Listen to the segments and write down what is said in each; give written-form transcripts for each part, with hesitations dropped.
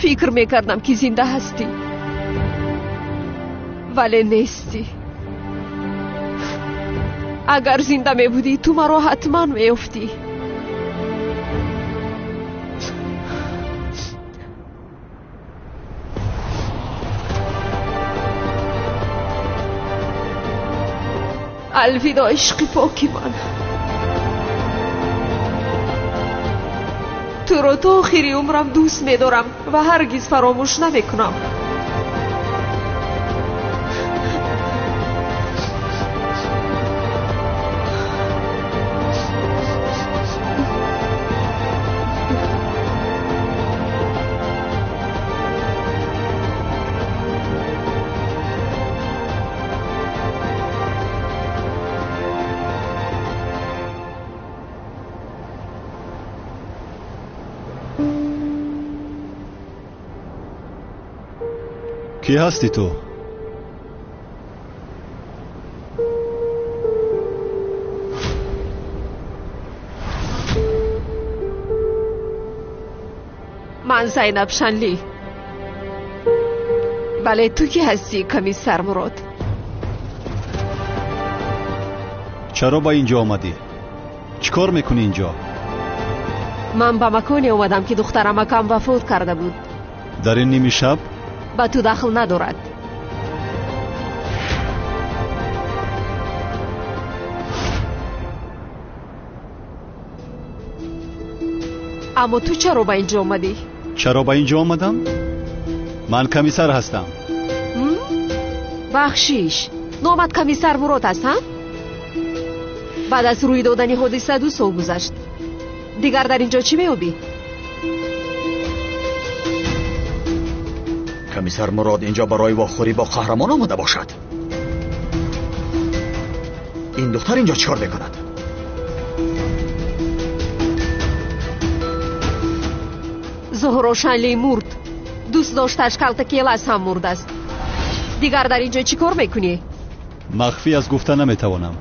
فکر میکردم که زنده هستی ولی نیستی. اگر زنده می بودی تو مرا حتما میافتی. الویدا عشق پاکی من. تو رو تا آخری عمرم دوست می‌دارم و هرگز فراموش نمی‌کنم. کی هستی تو؟ من زینب شنلی. بله تو کی هستی کمیسر مراد؟ چرا با اینجا آمدی؟ چیکار میکنی اینجا؟ من به مکانی اومدم که دخترم اکم وفات کرده بود. در این نیمی شب؟ با تو دخل ندارد. اما تو چرا با اینجا آمدی؟ چرا با اینجا آمدم؟ من کمیسر هستم. بخشیش نامت کمیسر مراد هست هم؟ بعد از روی دادن حادثه 2 سال گذشت. دیگر در اینجا چی میابی؟ کمیسر مراد اینجا برای واخوری با قهرمان آمده باشد. این دختر اینجا چیکار میکند؟ زهرا شنلی مرد. دوست داشتش کلتکیل از هم مرد است. دیگر در اینجا چی کار میکنی؟ مخفی از گفتن نمیتوانم.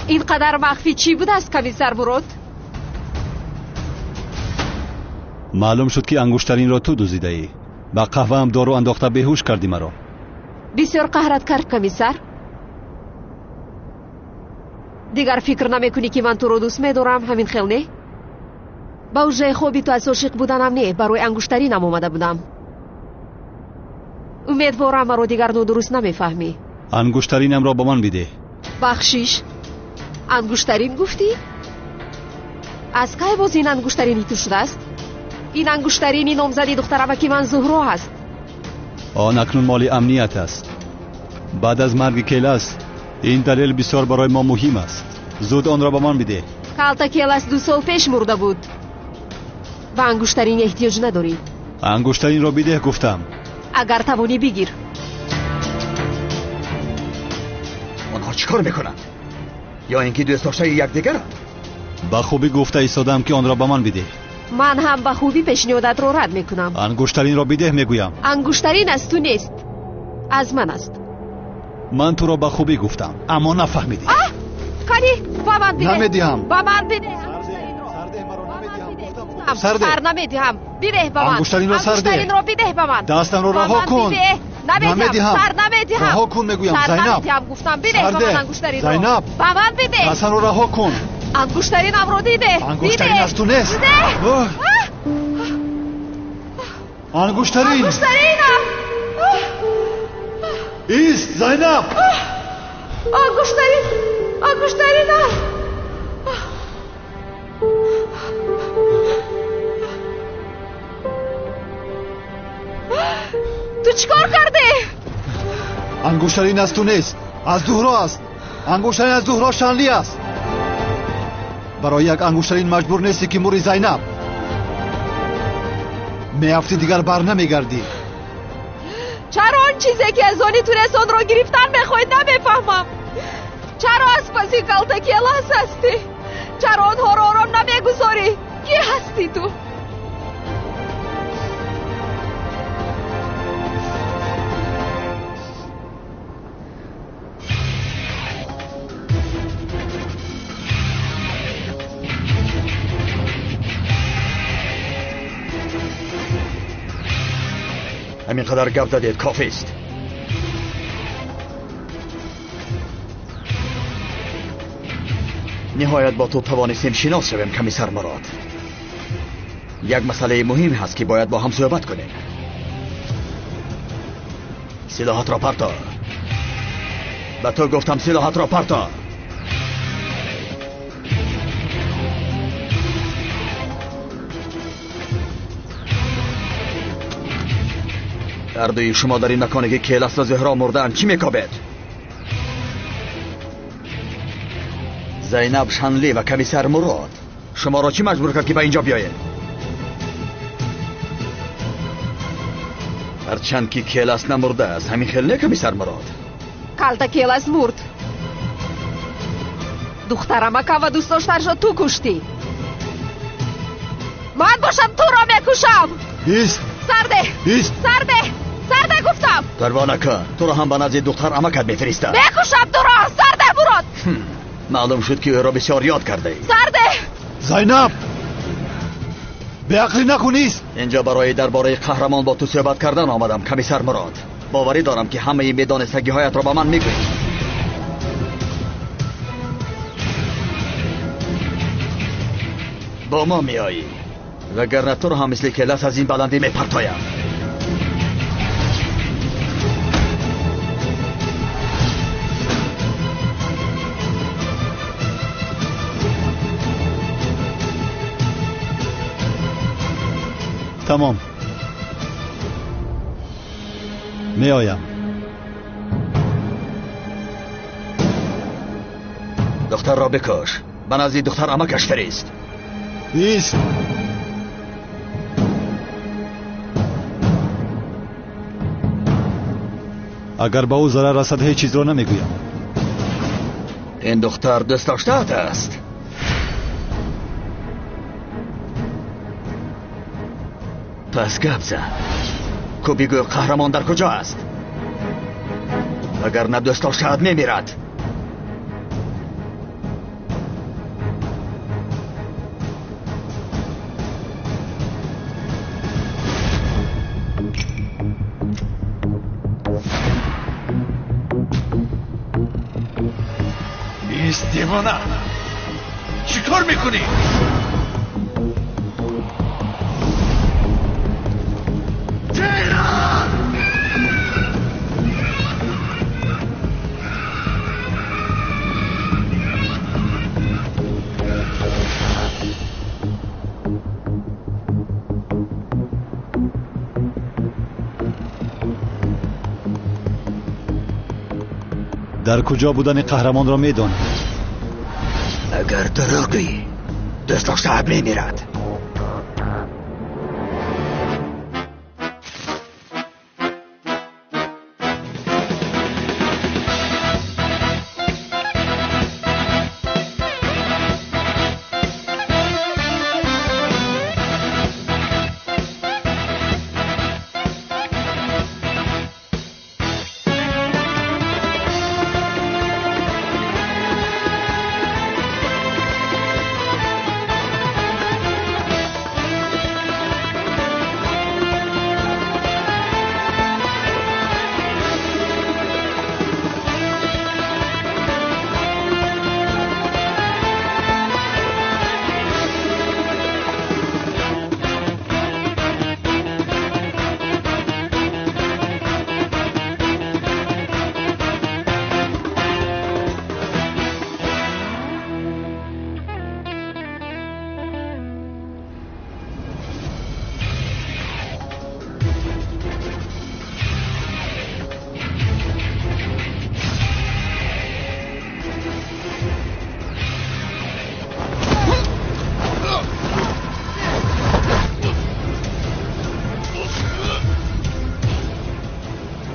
اینقدر مخفی چی بود است کمیسر مراد؟ معلوم شد که انگشترین را تو دزدیده ای. با قهوه هم دارو انداخته بیهوش کردی مرا. بسیار قهرت کرد کمیسر. دیگر فکر نمیکنی که من تو رو دوست میدارم همین خیل نه؟ با اوجه خوبی تو از عاشق بودنم نه، برای انگشترینم اومده بودم. امیدوارم مرا دیگر درست نمیفهمی. انگشترینم را با من بده. بخشیش انگشترین گفتی؟ از که باز این انگشترینی تو شده است؟ این انگشترینی نامزدی دخترم که من زهرا هست. آن اکنون مال امنیت است. بعد از مرگ کیلاس این دلیل بسیار برای ما مهم است. زود آن را با من بده. کالتا کیلاس 2 سال پیش مرده بود. به انگشترین احتیاج نداری. انگشترین را بده گفتم. اگر توانی بگیر. آنها چیکار میکنند؟ یا اینکه دوست داشته یکدیگرند؟ با خوبی گفته ایستادم که آن را به من بده. من هم به خوبی پیشنهادت را رد میکنم. انگشترین را بده میگویم. انگشترین از تو نیست، از من است. من تو را به خوبی گفتم اما نفهمیدی. کاری با من بده. نمیدیم. با من بده. سر نمیدیم. بده با من. انگشترین را سر ده. انگشترین را بده با من. دستم را رها کن. نمیدیم. سر نمیدیم. رها کن میگویم. زینب گفتم بده با من انگشترین را. زینب با من بده. دستم را رها کن. انگشترینم را دیده. انگشترین از تو نیست. انگشترین. انگشترینم. ایست زینب. انگشترینم. تو چیکار کرده؟ انگشترین از تو نیست، از زهرا است. انگشترین از زهرا شنلی است. برای یک انگشترین مجبور نیستی که موری زینب. میافتی دیگر بر نمیگردی. چرا آن چیزی که از آنی تونست آن را گرفتن میخواید نمیفهمم. چرا از پسی کلتکی الاس هستی؟ چرا آنها را آرام نمیگذاری؟ کی هستی تو؟ همینقدر گپ زدید کافی است. نهایت با تو توانستیم شناس شویم کمیسر مراد. یک مسئله مهم هست که باید با هم صحبت کنیم. سلاحات را پرتار. به تو گفتم سلاحات را پرتار. هر دوی شما در این مکانی که کیلس و زهرا مردن چی میکابید؟ زینب شنلی و کمیسر مراد شما را چی مجبور کرد که به اینجا بیایید؟ هرچند که کیلس نمرده است همین خیلی نه کمیسر مراد. کالتا کیلس مرد. دخترمکا و دوست داشتنش را تو کشتی. من باشم تو را میکشم. ایست. سرده. ایست. سرده. سرده گفتم. پروانه که تو را هم به نزد دختر عمکت میفرستم. میکشم تو را. سرده مراد. معلوم شد که او را بسیار یاد کرده ای. سرده. زینب به عقلی نکنیست. اینجا برای درباره قهرمان با تو صحبت کردن آمدم کمیسر مراد. باوری دارم که همه میدانستگی هایت را به من میگویی. با ما میایی وگرنه تو را هم مثل کیلس از این بلندی میپرتایم. تمام می آیم. دختر را بکش. به نزد دختر عمکش فرست. ایست. اگر به او ضرر رسد هیچ چیز را نمیگویم. این دختر دوست داشته‌ات است. پس گپ زن. کو بگو قهرمان در کجا است؟ اگر نه دوست داشته‌ات میمیرد. ایست دیوانه. چی کار میکنی؟ در کجا بودن قهرمان را میداند؟ اگر دروغی دوست داشته‌ات میمیرد.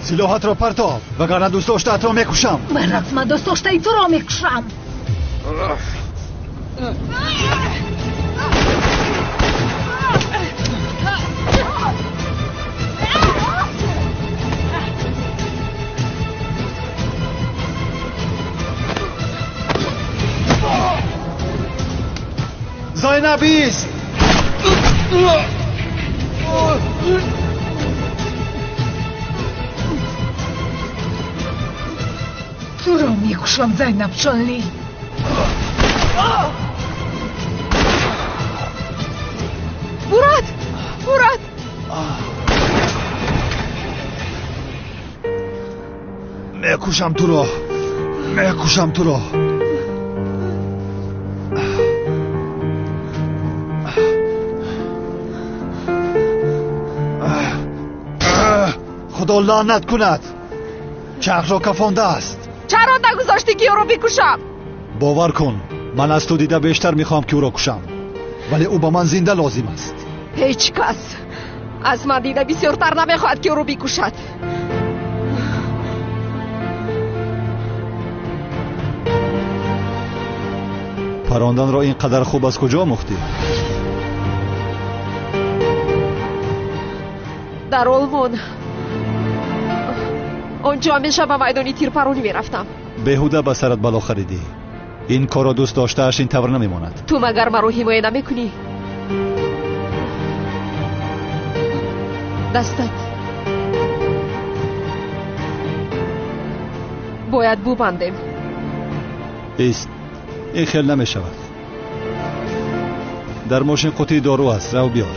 سلاحات را پرتاب وگرنه دوست داشته‌ات را میکشم. من حتما دوست داشته تو را میکشم. زینب ایست. میکشم زینب جانلی. مراد میکشم تو رو. خدا لعنت کند. چرخ را کفانده است. چرا نگذاشتی که او رو بکشم؟ باور کن من از تو دیده بیشتر میخوام که او را کشم، ولی او با من زنده لازم است. هیچ کس از من دیده بسیارتر نمیخواهد که او رو بکشد. پراندن را اینقدر خوب از کجا مختی؟ در آلمان. آنجا همیشه به میدانی تیرپرانی میرفتم. بهوده به سرت بلا خریدی. این کار را دوست داشتهاش این طور نمیماند. تو مگر مرا حمایت نمیکنی؟ دستت باید ببندیم. ایست. این خیل نمی شود. در ماشین قطعی دارو است. رو بیار.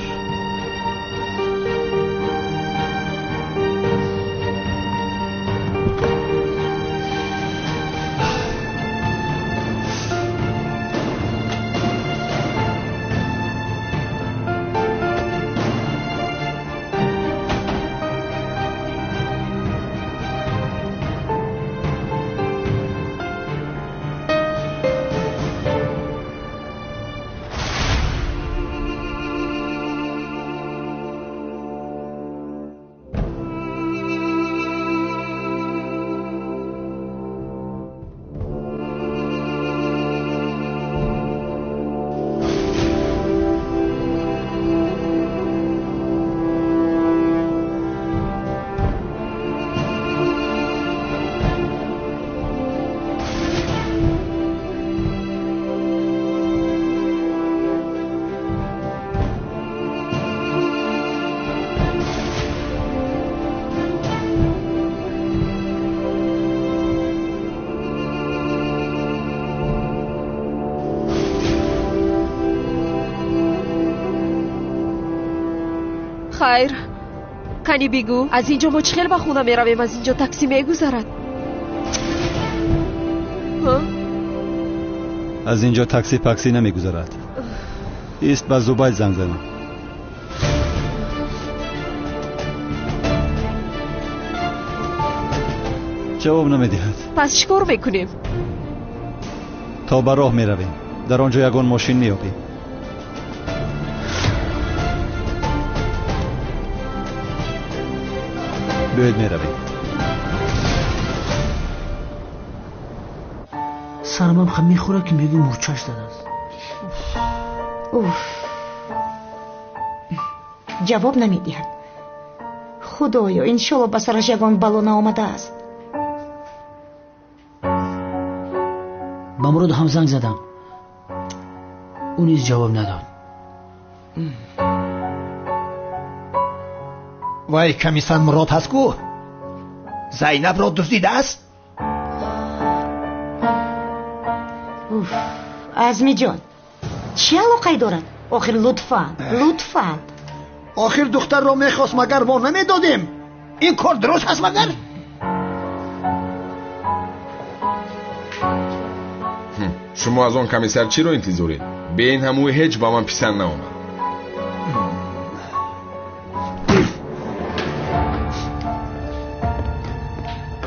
خیر کنی بگو از اینجا ما چخیل به خونه میرویم؟ از اینجا تاکسی میگذرد؟ از اینجا تاکسی پاکسی نمیگذرد. ایست به زبید زنگ زنم. جواب نمیدهد. پس چیکار میکنیم؟ تا به راه میرویم. در آنجا یگان ماشین میابیم. بیاید میرویم. سرمم خم میخوره که میگی مورچش داده است. جواب نمیدهد. خدایا انشالله به سرش یگان بلا نآمده است. با مراد هم زنگ زدم، اون نیز جواب نداد. وای کمیسر مراد هست کو؟ زینب را دزدیده است؟ عزمی جان چه علاقه دارد؟ آخر لطفا آخر دختر را میخواست مگر ما نمیدادیم؟ این کار درست هست مگر؟ شما از آن کمیسر چی رو انتظارید؟ به این هموی هیچ با من پسند نآمد.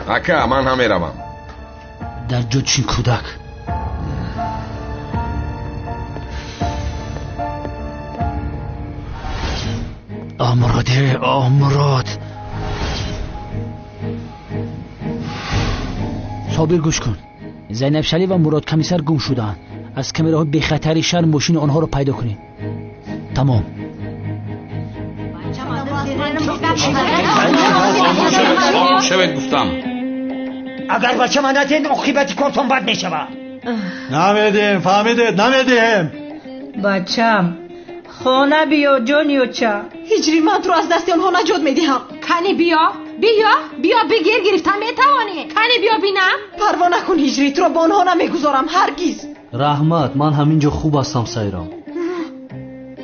اکا من هم میروم. در جا چین کودک. مراد صابر گوش کن. زینب شلی و مراد کمیسر گم شدن. از کامراهای بی خطری شهر ماشین آنها رو پیدا کنیم. تمام. شوید گفتم. اگر بچه من نتین عاقبت کارتون بد میشود. نمیدیم فهمیدید نمیدیم. بچم خانه بیا جانیو چه. هجری من تو از دست آنها نجات میدهم. کنی بیا بیا بگیر گرفتن میتوانی کنی بیا بینم پروا نکن هجری تو رو با آنها نمیگذارم هرگز رحمت من همینجا خوب هستم سایرام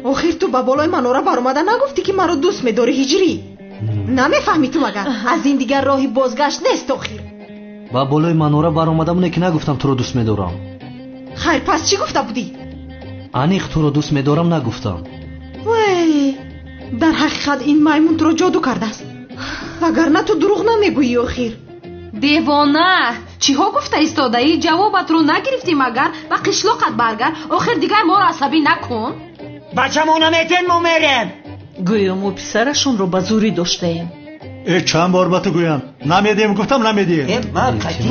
آخر تو با بالای من را بر اومده نگفتی که مرا دوست میداری هجری نمیفهمی تو مگر از این دیگر راهی بازگشت نیست آخر با بالای من را بر اومده مونه که نگفتم تو رو دوست میدارم خیر پس چی گفته بودی انیق تو رو دوست میدارم نگفتم وای در حقیقت این میمون تو رو جادو کرده است وگرنه تو دروغ نمیگویی آخر دیوانه چی ها گفته ایستاده ای جوابت رو نگرفتی مگر و قشلاقت برگرد آخر دیگر ما را عصبی نکن بچه ما نمیتن ما میرم گویم و پسرشون رو به زوری داشته ایم چند بار با تو گویم نمیدیم گفتم نمیدیم من قطعی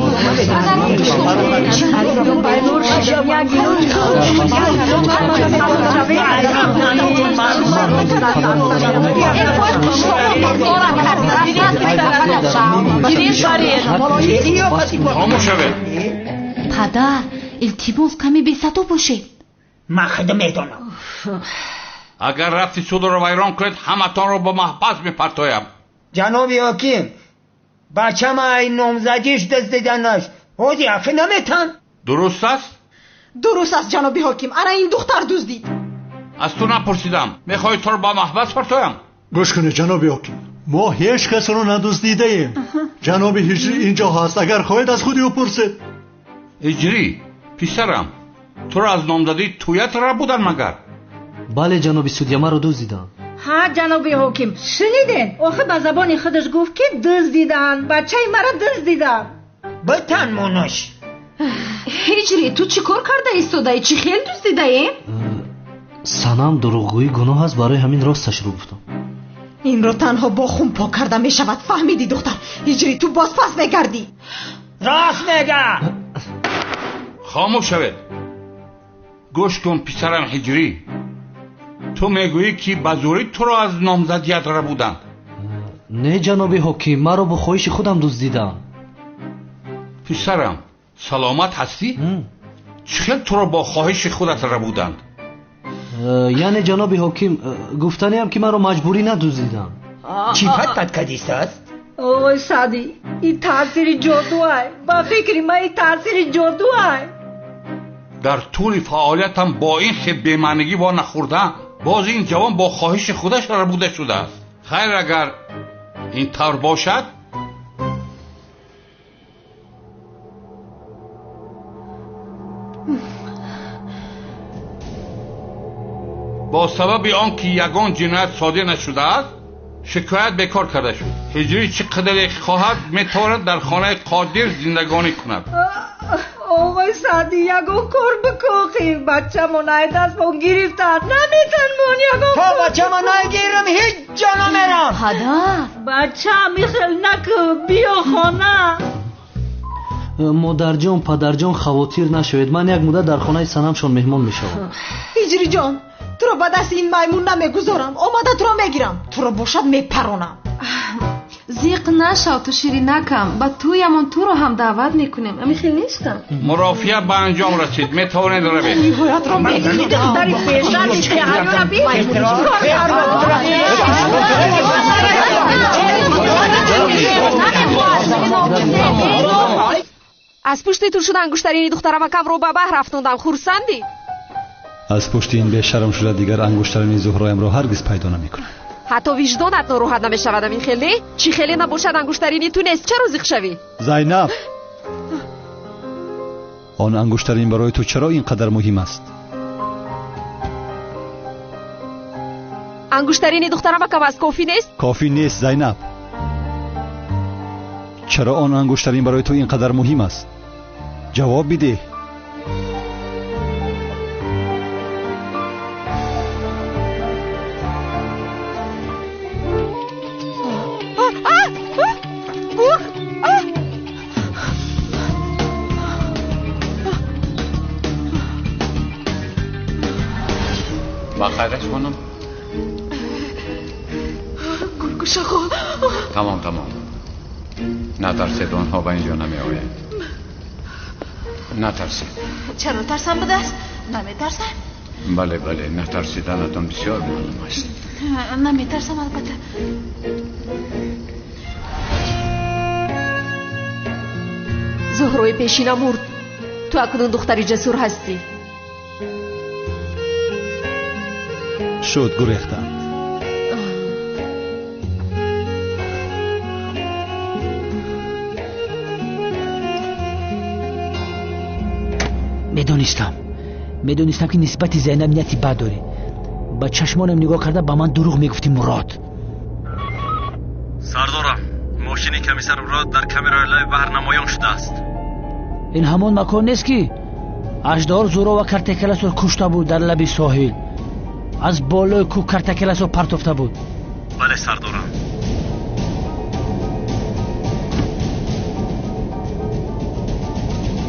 پدر التماس کمی بی‌صدا باشید من خدا میدونم اگر رفتی سود رو ویران کنید همتان رو با محبس میپرتایم جنابی حکیم بچه ما این نامزدیش دست دیدنش حاجی اخی نمیتن درست است؟ درست است جنابی حکیم انا این دختر دزدید از تو نپرسیدم میخوای تو رو با محبس پرتایم گوش کنید جناب حکیم ما هیچ کس رو ندزدیده ایم جناب هجری اینجا هست اگر خواهید از خودی بپرسید هجری پسرم تو رو از نامزدی تویت را بودن مگر بله جناب سودیا ما رو دزدیدن ها جناب حکیم شنیدین آخه به زبان خودش گفت که دزدیدن بچه مرا دزدیدن بتن منش هجری تو چی کار کرده ایستاده ای چی خیلی دزدیده ای سنم دروغگویی گناه است برای همین راستش رو گفتم این رو تنها با خون پاک کرده می شود فهمیدی دختر هجری تو باز پس میگردی راست میگه خاموش شوید گوش کن پسرم هجری تو میگویی که بزوری تو رو از نامزدیت را بودند نه جناب حکیم ما رو با خواهش خودم دزدیدن پسرم سلامت هستی؟ چخیل تو رو با خواهش خودت را بودند یعنی جناب حکیم گفتنی هم که ما رو مجبوری ندزدیدن چی پت کدیست است؟ اوه سادی این تاثیر جادو های با فکری ما این تاثیر جادو های در طول فعالیتم با این خیب بیمعنیگی با نخوردم باز این جوان با خواهش خودش را بوده شده است خیر اگر این طور باشد با سبب آنکه یگان جنایت صادر نشده است شکایت بیکار کرده شد هجری چقدر خواهد میتواند در خانه قادر زندگانی کند آقای سعدی یگو کار بکوخی بچه منای دست با گرفتن نمیتن من یگو تا بچه منای گیرم هیچ جا نمیرم پدر بچه میخل نکو بیا خانه مادر جان پدر جان خواتیر نشوید من یک مدت در خانه سنمشون مهمان میشم هجری جان تو رو با دست این میمون نمیگذارم آمده تو رو میگیرم تو رو باشد میپرونم زیق نشو تو شیری نکم با تویمون تو رو هم دعوت میکنیم امی خیلی نیستم مرافعه به انجام رسید میتوانید روید نیهایت رو میگیرم دختری پیشن نیستی حیونا بی از پشت تو شد انگشترینی دخترم و کم رو به بحر رفتوندم خورسندی از پشت این بیشرم شده دیگر انگشترین زهرایم را هرگز پیدا نمیکنم حتی وجدانت ناراحت نمیشود این خیلی چی خیلی نباشد انگشترینی تو نیست چرا زیق شوی زینب آن انگشترین برای تو چرا اینقدر مهم است انگشترینی دخترم کم از کافی نیست کافی نیست زینب چرا آن انگشترین برای تو اینقدر مهم است جواب بده بخیرش کنم گلگوش آقا تمام نترسید آنها به اینجا نمی آید نترسید چرا ترسم به دست نمی ترسم بله نترسیدنتان بسیار معلوم است نمی ترسم البته برای پیشینم مرد. تو اکنون دختری جسور هستی. شد گریختند. میدونستم که نسبت زینب نیتی بد داری. با چشمانم نگاه کرده با من دروغ میگفتی مراد. سردارم، ماشین کمیسر مراد در کامرای لایو بهر نمایان شده است. این همان مکان نیست که اژدها زورا و کرتکلس رو کشته بود در لب ساحل. از بالای کوه کرتکلس رو پرتافته بود. بله سردارم.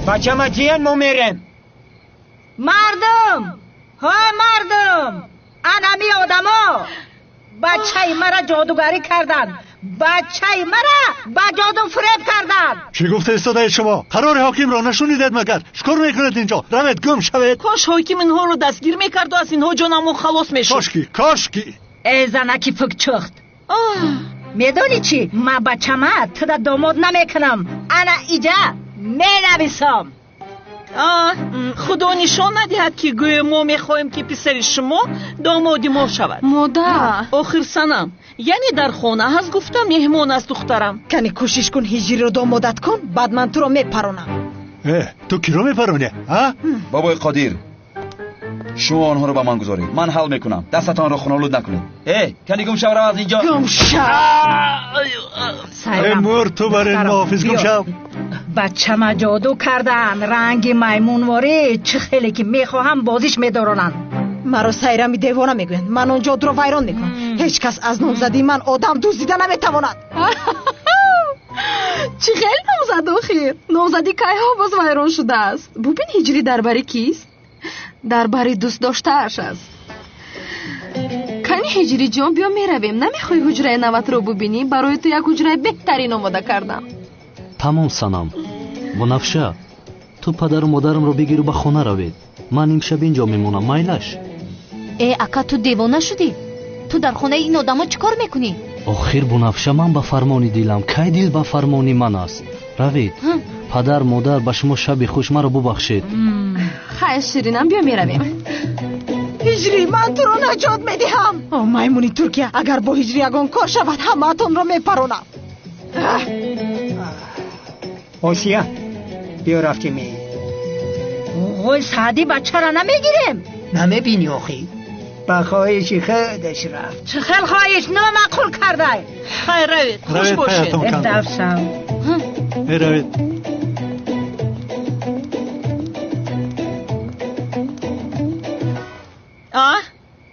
بچه مجیان ما میرم. مردم، های مردم، انمی آدما بچه مرا جادوگری کردن. بچه مرا با جادو فریب کردن. چی گفته استاده شما؟ قرار حاکم را نشونیدید مگر؟ چیکار میکنید اینجا؟ روید گم شوید. کاش حاکم اینها رو دستگیر میکرد و از اینها جانمون خلاص میشد. کاشکی ای زنکی فکچخت. میدونی چی؟ ما بچه تو دا داماد نمیکنم. انا ایجا مینویسم. خدا نشان ندهد که گویا ما میخوایم که پسر شما دامادی ما شود. مادر آخر سنم، یعنی در خانه هست گفتم مهمان از دخترم. کنی کوشش کن هجری رو دامادت کن، بعد من تو رو میپرونم. تو کی رو میپرونی؟ بابای قادر، شما آنها رو با من گذارید، من حل میکنم. دستتان رو خونالود نکنید. کنی گم شو رو از اینجا. گم شو. مور تو برای محافظ گم شو. بچه ما جادو کردن، رنگ میمونواری چه خیلی که میخواهم بازیش میدارونن. مرا سیرمی دیوانه میگوین، من اون جادو رو ویران میکنم. هیچ کس از نامزدی من آدم دزدیده نمیتواند. چی خیلی نامزد آخیر. نامزدی که ها باز ویران شده است. ببین هجری درباره کیست؟ درباره دوست داشته‌اش است. کنی هجری جان بیا میرویم. نمیخوای حجره نوت رو ببینی؟ برای تو یک حجره بهترین آماده کردم. تمام سنم. بنفشه تو پدر و مادرم رو بگیر و به خانه روید. من امشب اینجا میمونم. مایلش. اکا تو دیوانه شدی؟ تو در خانه این آدما چیکار میکنی؟ آخر بنفشه من به فرمانی دیلم. کی دیل به فرمانی من است؟ روید. پدر مادر به شما شب خوش مرا ببخشید. خیلی شیرینم بیا میرویم. هجری من تو رو نجات میدهم. میمونی ترکیه، اگر با هجری اگان کار شود همه اتون رو میپرونم. آسیا بیا رفتیم. اوی سعدی بچه را نمیگیریم. نمیبینی آخی؟ با خواهشی خودش رفت. چه خیل خواهش نامعقول کرده. خیر روید، خوش باشید. اتفشم روید.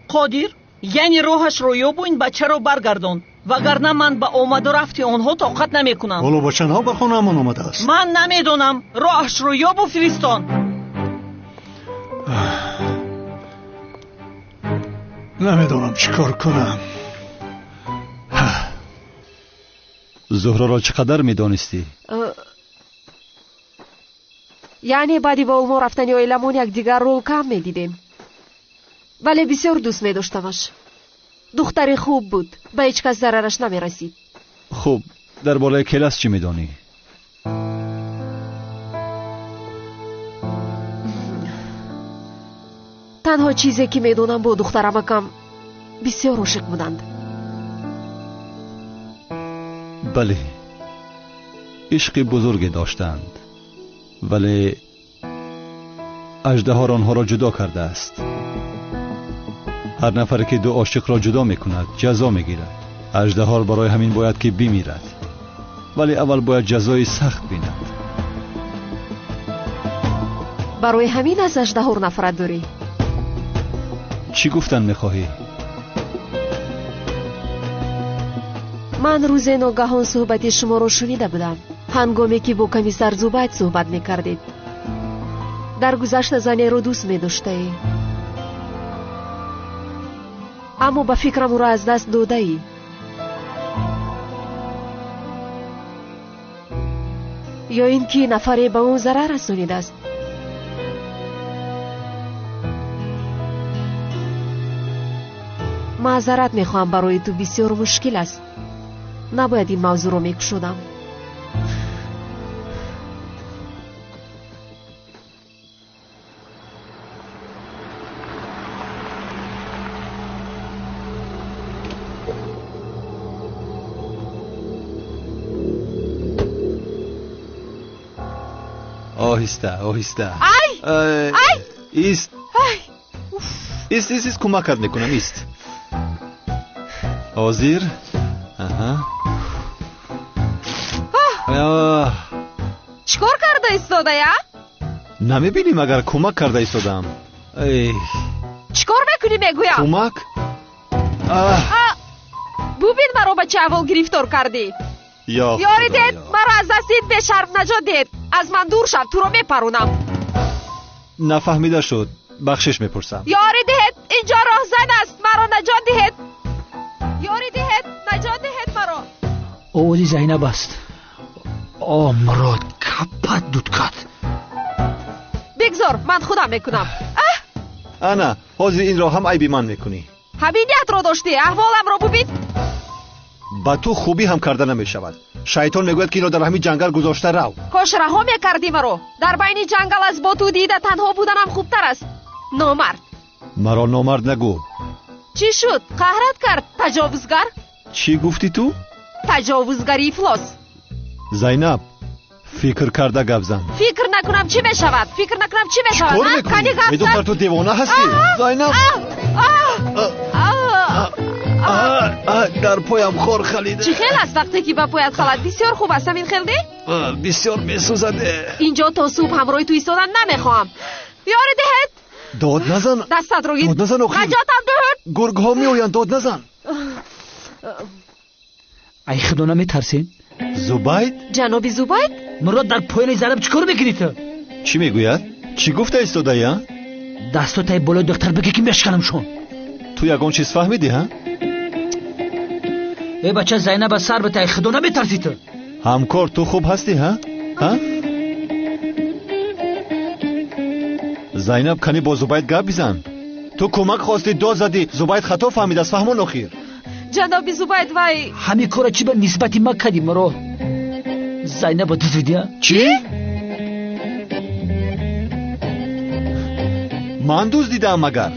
قادر، یعنی روحش رو یا این بچه رو برگردون، وگرنه من با آمد و رفتی آنها طاقت نمی کنم. ولو بچه ها به خونه من آمده است. من نمیدونم. راهش رو یا بفرستان. نمیدونم چیکار کنم. زهره را چقدر میدانستی؟ یعنی بعدی با ما رفتن اویلمون یک دیگر رو کم میدیدیم، ولی بسیار دوست میداشتمش. دختری خوب بود، به هیچ کس ضررش نمیرسید. خوب، در بالای کلاس چی میدانی؟ تنها چیزی که میدونم با دخترم کم بسیار عاشق بودند. بله، عشق بزرگی داشتند، ولی اژدها آنها را جدا کرده است. هر نفر که دو عاشق را جدا میکند جزا میگیرد. اژدها برای همین باید که بمیرد، ولی اول باید جزای سخت بیند. برای همین از اژدها نفرت داری؟ چی گفتن میخواهی؟ من روز ناگهان صحبتی شما رو شنیده بودم، هنگامی که با کمیسر زوبایت صحبت میکردید. در گذشته زنی رو دوست میداشته ای، اما با فکرم او را از دست داده ای. یا اینکه نفری به اون ضرر رسانیده است. معذرت میخوام، برای تو بسیار مشکل است. نباید این موضوع رو میکشودم. آهسته ای ایست کمکت میکنم ایست حاضر چیکار کرده ایستاده یا؟ نمیبینی مگر کمک کرده ایستادم چیکار میکنی میگویم؟ کمک؟ ببین مرا با چه اول گرفتار کردی یاری دید مرا از دستید به شرم نجات دید از من دور شد تو رو میپرونم نفهمیده شد بخشش میپرسم یاری دید اینجا راهزن است مرا نجات دید یاری دید نجات دید مرا اوزی زینب است مراد کپت دود کد بگذار من خودم میکنم انا حاضر این را هم عیبی من میکنی همینیت رو داشتی احوالم رو ببین با تو خوبی هم کرده نمیشود شیطان میگوید که اینو در همین جنگل گذاشته رو کاش رها میکردی مرا در بین جنگل از با تو دیده تنها بودنم خوبتر است نامرد مرا نامرد نگو چی شد قهرت کرد تجاوزگر چی گفتی تو تجاوزگری افلاس زینب فکر کرده گپ زن فکر نکنم چی بشود چیکار میکنی دختر تو دیوانه هستی زینب در پایم خور خلیده چی خیل است وقتی که با پایت خلد بسیار خوب است این خیلی بسیار میسوزده اینجا تا صبح همراهی تو ایستادن نمیخوام یاری دهت داد نزن دستت رو گیر داد نزن اخیر نجاتم دهت گرگ ها میآیند داد نزن ای خدا نمیترسین زبید جناب زبید مراد در پایین زینب چیکار میکنی تو چی میگوید چی گفته ایستاده یا دستات بالا دختر بگی که میشکنم شون تو یگان چیز فهمیدی ها ای بچه زینب سر بته ای خدا نمیترسی تو همکار تو خوب هستی ها زینب کنی با زبید گپ بزن تو کمک خواستی داد زدی زبید خطا فهمید از فهمان اخیر جناب زبید وای همین کارا چی به نسبتی ما کردیم مرا زینب دزدیدی چی؟ من دزدیدم مگر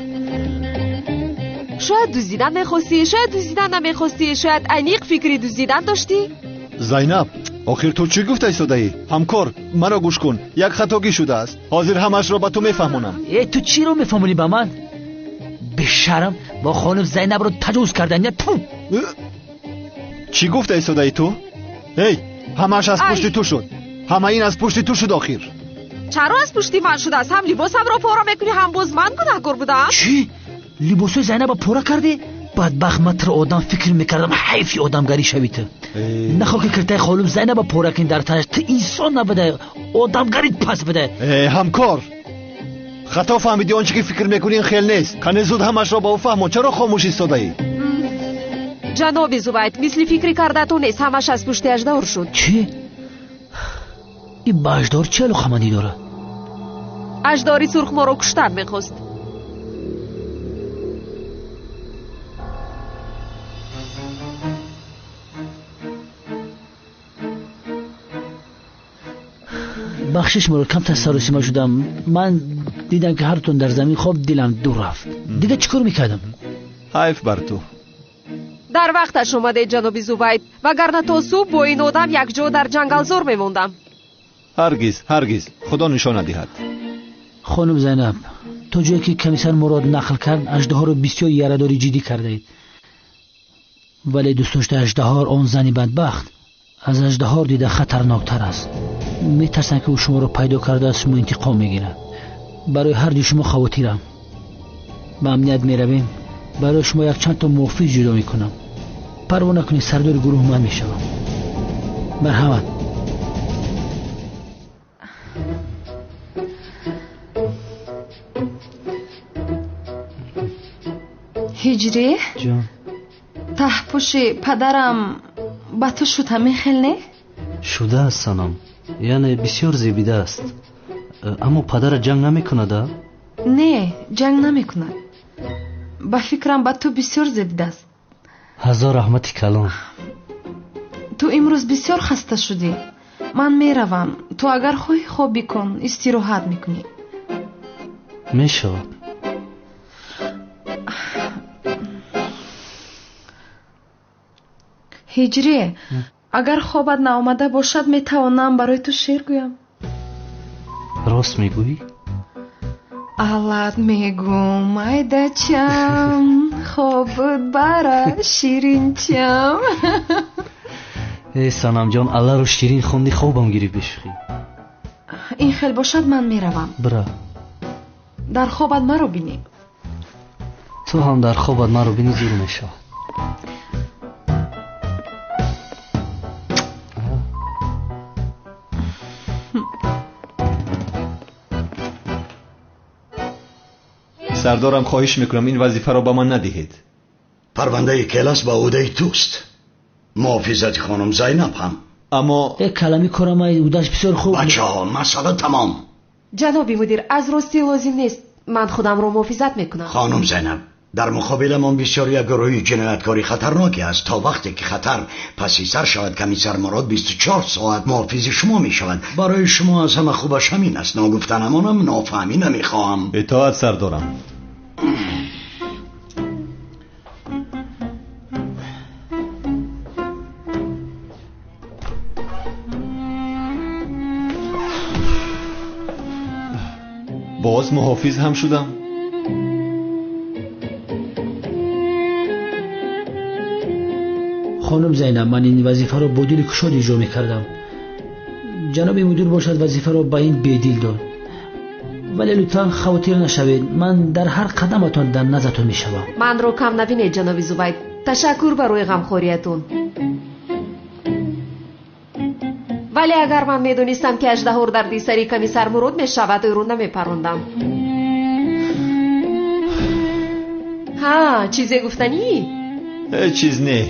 شاید دزدیدن میخواستی شاید دزدیدن نمیخواستی شاید انیق فکری دزدیدن داشتی زینب آخر تو چی گفته ایستاده ای همکار مرا گوش کن یک خطاگی شده است حاضر همش را به تو میفهمونم تو چی رو میفهمونی به من به شرم با خانم زینب رو تجاوز کردن یا تو چی گفته ایستاده ای تو همش از پشت تو شد همه این از پشت تو شد آخر چرا از پشتی من شده است هم لباسم را پاره میکنی هم باز من گناهکار بودم چی لباسو زینب پاره کردی بدبخت متر آدم فکر میکردم حیفی آدمگری شوی تو نخوا که کرته خانم زینب پاره کن در تنش تو انسان نبوده آدمگریت پس بده همکار خطا فهمیدی آنچه که فکر میکنی این خیل نیست کنه زود همش را با او فهمون چرا خاموش ایستاده ای جناب زبید مثل فکری کرده تو نیست همش از پشت اژدهار شد چی این با اژدهار چه علاقمندی داره اژدهاری سرخ ما رو کشتن میخواست بخشش مرا کم تصرفی ما شدم من دیدم که هر تون در زمین خواب دلم دور رفت دیگه چیکار میکردم حیف بر تو در وقتش اومده جناب زبید وگرنه تا صبح با این آدم یک جا در جنگل زور میموندم هرگز خدا نشان ندهد خانم زینب تو جایی که کمیسر مراد نقل کرد اژدها رو بسیار یاره‌داری جدی کرده اید ولی دوست داشته اژدها آن زنی بدبخت از اژدها دیده خطرناکتر است میترسن که او شما رو پیدا کرده از شما انتقام میگیره برای هر دو شما خواتیرم به امنیت میرویم برای شما یک چند تا محافظ جدا میکنم پروا نکنید سردار گروه من میشم مرحمت هجری جان ته پوش پدرم با تو شده میخلنه؟ شده است سنم یعنی بسیار زیبیده است اما پدر جنگ نمی کند؟ نه جنگ نمی کند با فکرم با تو بسیار زیبیده است هزار رحمتی کلام تو امروز بسیار خسته شدی من میروم تو اگر خواهی خواب بکن استراحت میکنی میشود هجری اگر خوابت نآمده باشد میتوانم برای تو شعر گویم راست میگویی؟ аллат мегум айдачам хобуд бара ширинчам. ای سنم جان الله رو شیرین خوندی خوابم گرفت بشخی. این خیل باشد من میروم. برا. در خوابت مرا بینی. تو هم در خوابت مرا بینی زور میشه. سردارم خواهش میکنم این وظیفه را به من ندهید. پرونده کلاس با عهده توست. محافظت خانم زینب هم. اما یک کلمی کارم اودش بسیار خوب. بچه ها مسئله تمام. جنابی مدیر از راستی لازم نیست. من خودم رو محافظت میکنم. خانم زینب در مقابل من بسیار یک گروه جنایتکاری خطرناکی است. تا وقتی که خطر پسی سر شود کمیسر مراد 24 ساعت محافظ شما میشود. برای شما از همه خوبش همین است. ناگفتنمانم نافهمی نمیخواهم. اطاعت سردارم. باز محافظ هم شدم. خانم زینب من این وظیفه رو با دل کشاد اجرا میکردم. جناب مدیر باشد وظیفه رو با این بیدل داد. ولی لطفا خاطر نشوید من در هر قدمتان در نظرتون میشوم. من رو کم نبینید جناب زبید. تشکر برای غمخوریتون. ولی اگر من میدونستم که اژدها در دیسری کمیسر مراد میشود او رو نمیپروندم. ها چیزی گفتنی؟ چیز نه.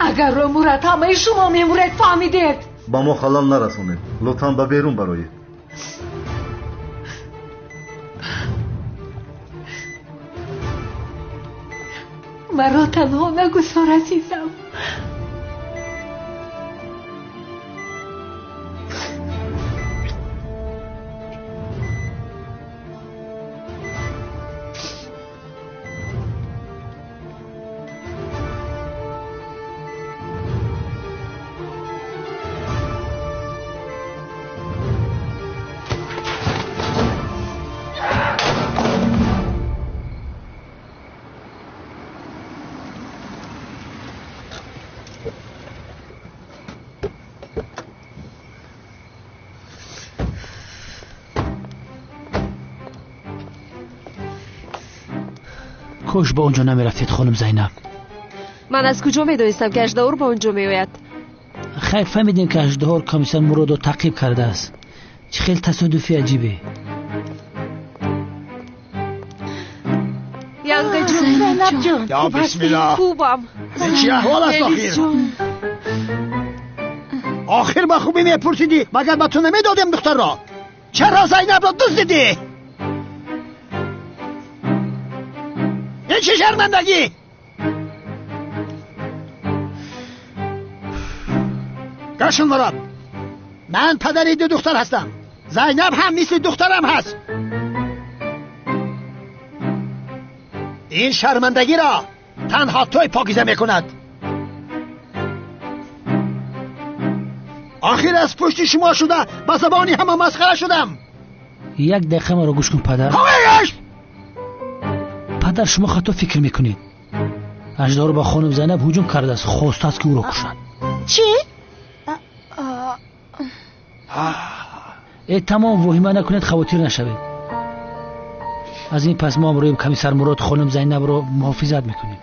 اگر رو مورد همه شما میمورد فهمیدید. با ما خلال نرسونید. لطفاً به بیرون برایید. مرا تنها نگذار عزیزم. کاش با اونجا نمیرفتید خانم زینب. من از کجا میدونستم که اژدها با اونجا میآید؟ خیر فهمیدیم که اژدها کمیسر مراد رو تعقیب کرده است. چه خیلی تصادفی عجیبه. ینگه جون زینب جان یا بسم الله. خوبم. چی احوال است آخر؟ آخر با خوبی میپرسیدی مگر با تو نمیدادیم دختر را؟ چرا زینب را دزدیدی؟ این چه شرمندگی؟ گشن مراد من پدری دو دختر هستم. زینب هم مثل دخترم هست. این شرمندگی را تنها توی پاکیزه میکند. آخر از پشت شما شده با زبانی همه مسخره شدم. یک دقیقه ما رو گوش کن پدر. پدر شما خطا فکر میکنید. اژدها با خانم زینب هجوم کرده است. خواسته است که او را کشد. چی؟ تمام وهمه نکنید خاطر نشوید. از این پس ما امروز کمیسر مراد خانم زینب را محافظت میکنیم.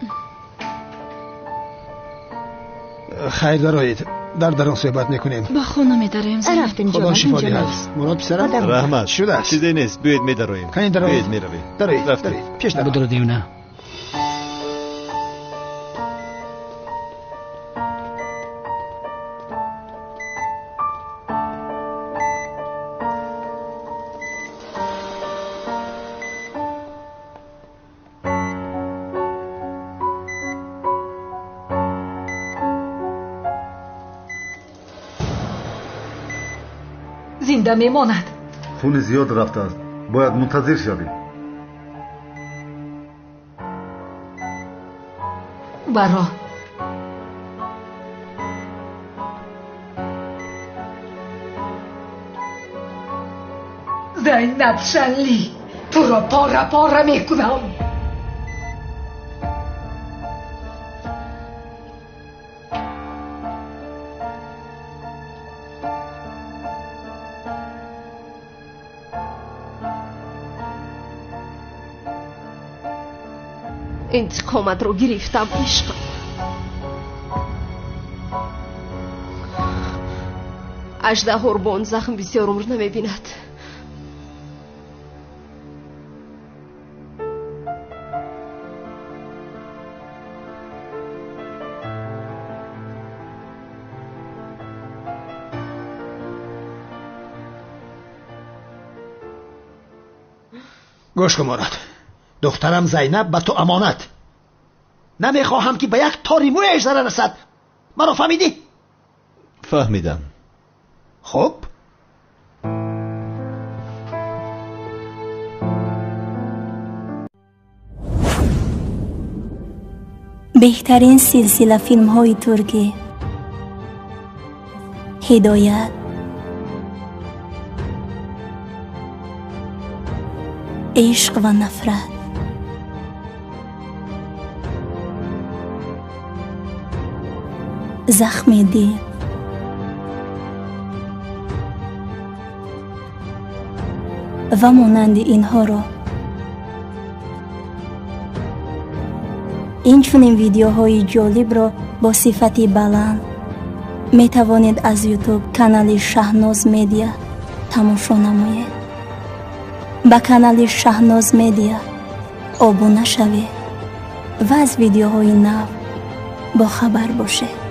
خیر درایید در درون صحبت میکنیم. با خونه میداریم. رفتیم خدا شفا دهد. مراد پسرم رحمت شده است. چیزی نیست. بیاید میدرویم. کنید درایید. بیاید میرویم. درایید پیش بدرودیم نه. زنده میماند. خون زیاد رفته است. باید منتظر شویم. برا زینب شلی تو را پاره میکنم. انتقامت رو گرفتم عشقم. اژدها با اون زخم بسیار عمر نمیبیند. گوش کن مراد، دخترم زینب به تو امانت. نمیخواهم که به یک تاری مویش ضرر رسد. منو فهمیدی؟ فهمیدم. خب بهترین سلسله فیلم های ترکی، هدایت، عشق و نفرت، زخم دل، و مانند اینها را. این چنین ویدیوهای جالب را با صفت بلند می توانید از یوتیوب کانال شهناز مدیا تماشا نمایید. با کانال شهناز مدیا ابونه شوید و از ویدیوهای نو با خبر باشید.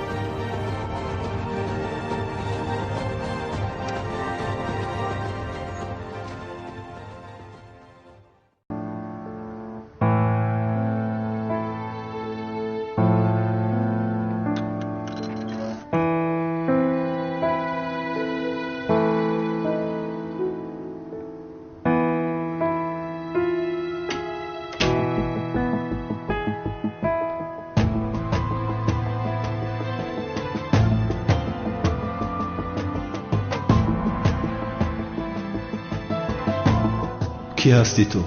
کی هستی تو؟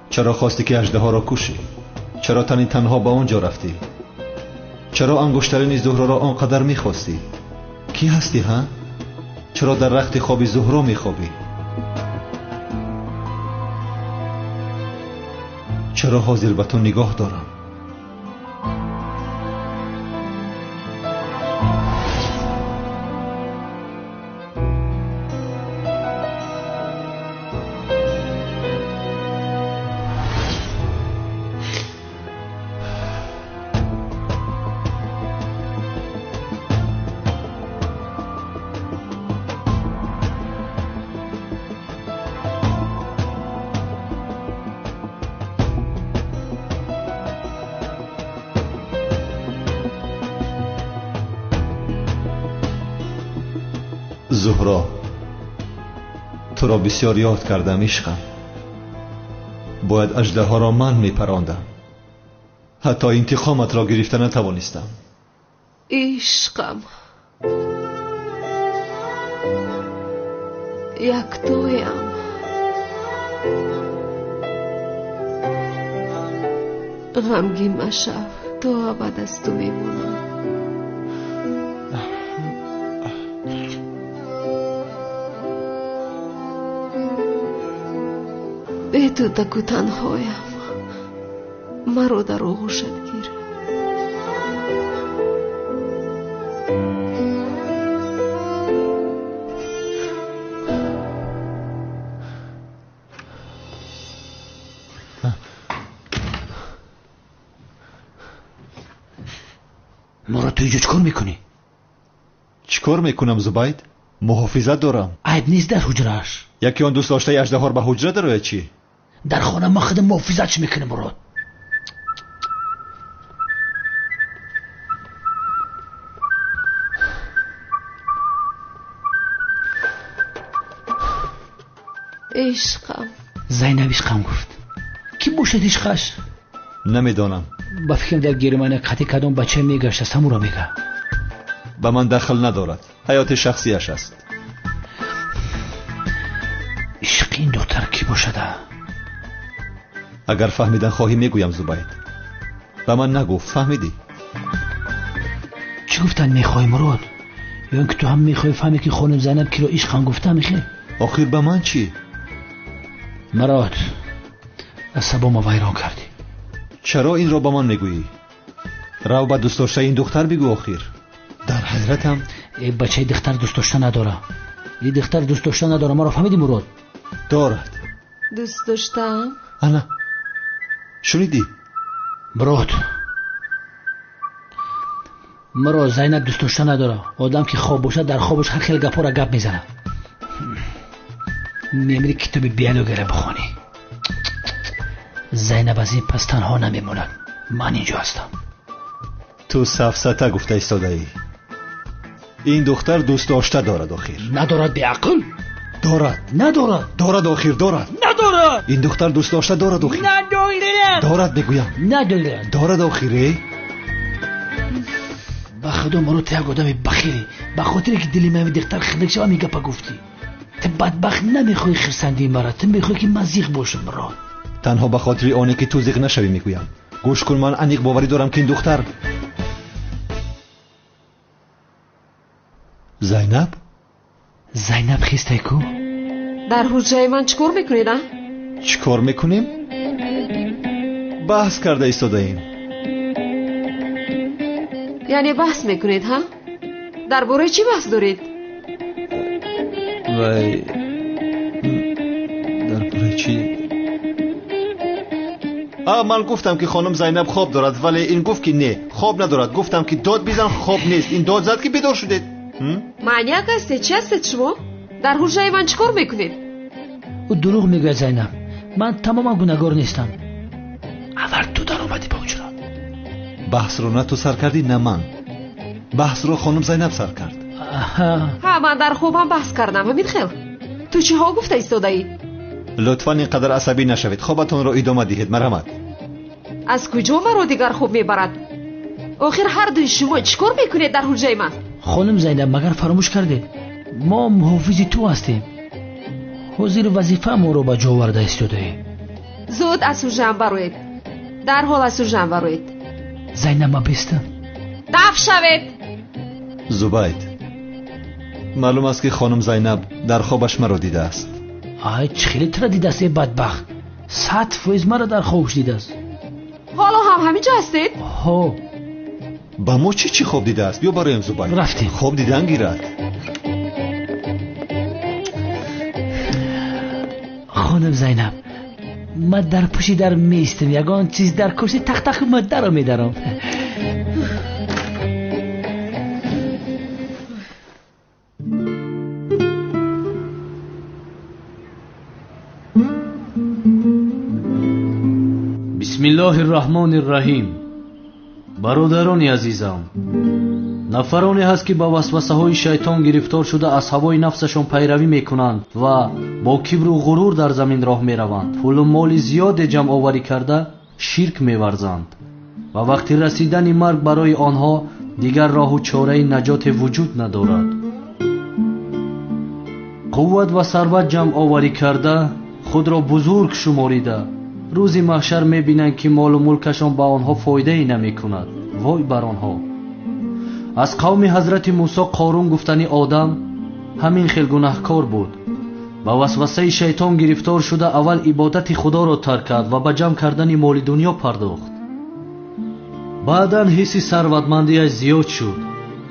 چرا خواستی که اژدها را کشی؟ چرا تنها به آنجا رفتی؟ چرا انگشترین زهره را آنقدر میخواستی؟ کی هستی ها؟ چرا در رخت خواب زهره میخوابی؟ چرا حاضر به تو نگاه دارم؟ زهرا، تو را بسیار یاد کردم عشقم. باید اژدها را من میپراندم. حتی انتقامت را گرفته نتوانستم. عشقم، یک تویم. غمگین مشو، تا ابد از تو میمونم. به تو تکو تنهایم. مرا در آغوشت گیر. مراد، تو اینجا چکار میکنی؟ چکار میکنم زبید؟ محافظت دارم. عیب نیست در حجرهش. یکی آن دوست داشته اژدها به حجره داره چی؟ در خانه ما خودم محافظتش میکنه مراد. عشقم. زینب عشقم گفت. کی باشد عشقش؟ نمیدانم. با فکرم در گرمانه قطعی کدام بچه میگشت است همون را میگه. به من دخل ندارد. حیات شخصیش است. عشق این دختر کی باشده؟ اگر فهمیدن خواهی میگویم زبید. به من نگو. فهمیدی؟ چی گفتن میخوای مراد؟ یا اینکه تو هم میخوای فهمی که خانم زینب کی را عشقم گفته میخوای؟ آخر به من چی؟ مراد عصبامو ویران کردی. چرا این را به من میگویی؟ رو به دوست داشته این دختر بگو. آخر در حضرتم این بچه دختر دوست داشته نداره. این دختر دوست داشته نداره. ما را فهمیدی مراد؟ دارد. دوست داشتم؟ انا شنیدی؟ مراد زینب دوست داشته نداره. آدم که خواب باشه در خوابش هر خیلی گپا را گپ میزنه. میمیری کتاب بیولوژی بخونی. زینب از این پس تنها نمیموند. من اینجا هستم. تو سفسطه گفته ایستاده ای. این دختر دوست داشته دارد. آخر ندارد به عقل؟ دارد. ندارد. دارد. آخر دارد. ندارد. این دختر دوست داشته دارد. آخر ندارد. دارد میگویم. ندارد. دارد. آخره با خدا مرو تو یک آدم بخیری. به خاطر که دلی من دختر خنک شو میگه پا گفتی. تو بدبخت نمیخوای خرسندی مرا. تو میخوای که من زیغ باشم مرا. تنها به خاطر آنه که تو زیغ نشوی میگویم. گوش کن، من انیق باوری دارم که این دختر زینب خیسته کو؟ در حجره من چکار میکنید؟ چکار میکنیم؟ بحث کرده ایستاده ایم. یعنی بحث میکنید ها؟ درباره چی بحث دارید؟ وای درباره چی؟ من گفتم که خانم زینب خواب دارد ولی این گفت که نه خواب ندارد. گفتم که داد بیزن خواب نیست. این داد زد که بیدار شدید. معنیک هستید؟ چی هستید شما؟ در حجره من چکار میکنید؟ او دروغ میگه زینب. من تماما گناهگار نیستم. اول تو در اومدی به حجره. بحث رو نه تو سر کردی نه من. بحث رو خانم زینب سر کرد. ها من در خوابم بحث کردم. همین خیل. تو چی ها گفته ایستاده ای؟ لطفاً اینقدر عصبی نشوید. خوابتون رو ادامه دهید. مرحمت. از کجا مرا دیگر خوب میبرد؟ آخر هر دوی شما چیکار میکنید در حجره من؟ خانم زینب مگر فراموش کردید ما محافظ تو هستیم. حضور وظیفه ما رو به جا آورده ایستاده ای. زود از حجره بروید. در حال از حجره بروید. زینب ما بیستم. دفع شوید. زبید معلوم است که خانم زینب در خوابش مرا دیده است. چه خیلی تر دیده است بدبخت. 100% مرا در خوابش دیده است. حالا هم همینجا هستید؟ ها با ما چی خواب دیده است؟ بیا برایم زبید. رفتیم. خواب دیدن گیرد. خانم زینب من در پشت در میستم. یگان چیز در کرسی تخت من در رو میدارم. بسم الله الرحمن الرحیم. برادران عزیزم، نفرانی هست که با وسوسه های شیطان گرفتار شده از هوای نفسشان پیروی میکنند و با کبر و غرور در زمین راه میروند. پول و مال زیاد جمع آوری کرده شرک میورزند و وقتی رسیدن مرگ برای آنها دیگر راه و چاره نجات وجود ندارد. قوت و ثروت جمع آوری کرده خود را بزرگ شماریده روزی محشر میبینند که مال و ملکشان با آنها فایده ای نمی کند. وای بر آنها. از قوم حضرت موسی قارون گفتنی آدم همین خیل گناهکار بود. با وسوسه شیطان گرفتار شده اول عبادت خدا را ترک کرد و به جمع کردن مال دنیا پرداخت. بعداً حس ثروتمندیش زیاد شد.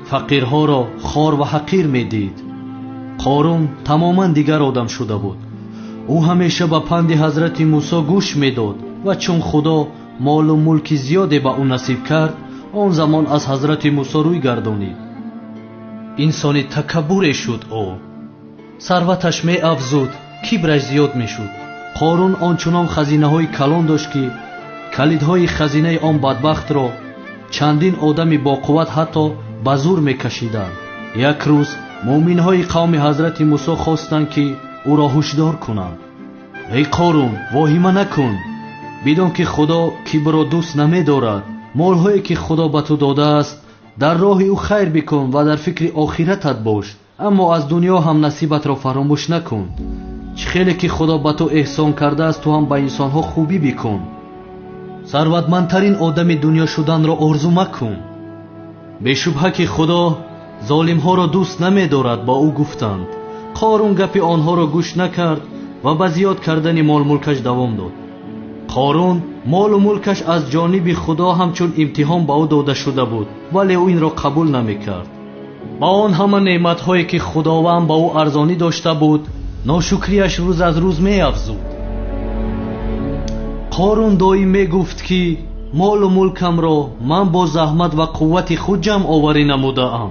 فقیرها را خوار و حقیر میدید. قارون تماما دیگر آدم شده بود. او همیشه به پند حضرت موسی گوش میداد و چون خدا مال و ملک زیادی به او نصیب کرد آن زمان از حضرت موسی روی گردانید. انسانی تکبر شد. او ثروتش می افزود، کبرش زیاد می شد. قارون آنچنان خزینه های کلان داشت که کلیدهای خزینه آن بدبخت را چندین آدم با قوت حتی به زور می کشیدند. یک روز مؤمنهای قوم حضرت موسی خواستند که او را هشدار کنند ای قارون واهیمه نکن. بدون که خدا کبر را دوست نمی‌دارد. مال‌هایی که خدا به تو داده است در راه او خیر بکن و در فکر آخرتت باش، اما از دنیا هم نصیبت را فراموش نکن. چه خیلی که خدا به تو احسان کرده است تو هم به انسان‌ها خوبی بکن. ثروتمندترین آدم دنیا شدن را آرزو مکن. بی‌شبهه که خدا ظالم‌ها را دوست نمی‌دارد با او گفتند. قارون گپ آنها را گوش نکرد و به زیاد کردن مال ملکش دوام داد. قارون مال و ملکش از جانب خدا همچون امتحان به او داده شده بود، ولی او این را قبول نمی‌کرد. با آن همه نعمت‌هایی که خداوند با او ارزانی داشته بود ناشکریش روز از روز می‌افزود. قارون دائم می‌گفت که مال و ملکم را من با زحمت و قوت خود جمع آوری نموده‌ام.